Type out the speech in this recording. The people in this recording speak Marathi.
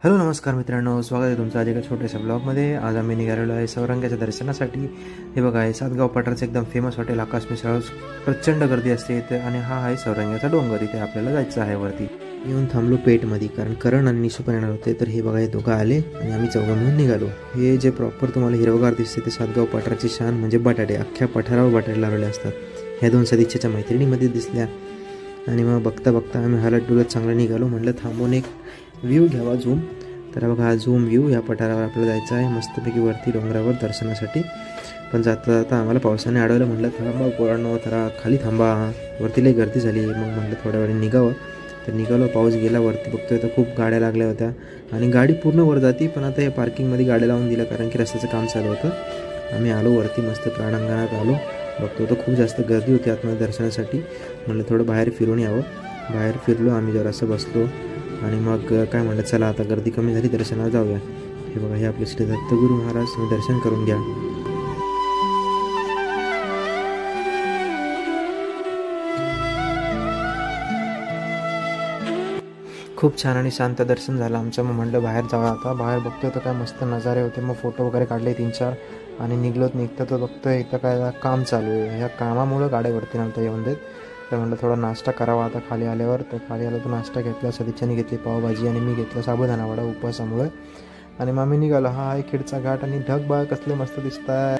हॅलो नमस्कार मित्रांनो, स्वागत आहे तुमचं आज एका छोट्याशा ब्लॉगमध्ये। आज आम्ही निघालेलो आहे सौरंग्याच्या दर्शनासाठी। हे बघा, हे सातगाव पठारचं एकदम फेमस हॉटेल आकाश मिसळ हाऊस। प्रचंड गर्दी असते इथे आणि हा आहे सौरंग्याचा डोंगर। इथे आपल्याला जायचं आहे वरती। येऊन थांबलो पेठमध्ये, कारण करण आणि निशू पण येणार होते। तर हे बघा, हे दोघं आले आणि आम्ही चौघं म्हणून निघालो। हे जे प्रॉपर तुम्हाला हिरवगार दिसते ते सातगाव पठाराची शान म्हणजे बटाटे। अख्ख्या पठारावर बटाटे लावलेले असतात। ह्या दोन सदिच्छेच्या मैत्रिणीमध्ये दिसल्या आणि मग बघता बघता आम्ही हलत डुलत चांगलं निघालो। म्हटलं थांबून एक व्ह्यू घ्यावा, झूम। तर बघा, हा झूम व्ह्यू या पठारावर आपल्याला जायचं आहे मस्तपैकी वरती डोंगरावर दर्शनासाठी। पण जाता जाता आम्हाला पावसाने अडवलं। म्हटलं थांबा पोरांनो, जरा खाली थांबा, वरती लई गर्दी झाली। मग म्हटलं थोड्या वेळाने निघावं। तर निघालो, पाऊस गेला। वरती बघतोय तर खूप गाड्या लागल्या होत्या आणि गाडी पूर्ण वर जाती, पण आता या पार्किंगमध्ये गाड्या लावून दिल्या कारण की रस्त्याचं काम चालू होतं। आम्ही आलो वरती, मस्त प्रांगणात आलो। बघतो तर खूप जास्त गर्दी होती आतमध्ये दर्शनासाठी। म्हटलं थोडं बाहेर फिरून यावं। बाहेर फिरलो आम्ही, जरासं बसलो आणि मग काय म्हटलं, चला आता गर्दी कमी झाली, दर्शनाला जाऊया। हे बघा, हे आपले श्री दत्तगुरू महाराज, तुम्ही दर्शन करून घ्या। खूप छान आणि शांत दर्शन झालं आमचं। मग म्हटलं बाहेर जाऊया आता। बाहेर बघतोय तर काय मस्त नजारे होते। मग फोटो वगैरे काढले 3-4 आणि निघता तर बघतोय इथं काय काम चालू आहे। ह्या कामामुळं गाड्यावरती नव्हतं येऊन देत। तर म्हटलं थोडा नाश्ता करावा आता खाली आल्यावर। तर खाली आलो तर नाश्ता घेतला, सदिच्छाने घेतली पावभाजी आणि मी घेतला साबुदाणा वडा उपवासामुळे। आणि मग आम्ही निघालो। हा आहे खेडचा घाट आणि ढग बाळ कसले मस्त दिसत आहे।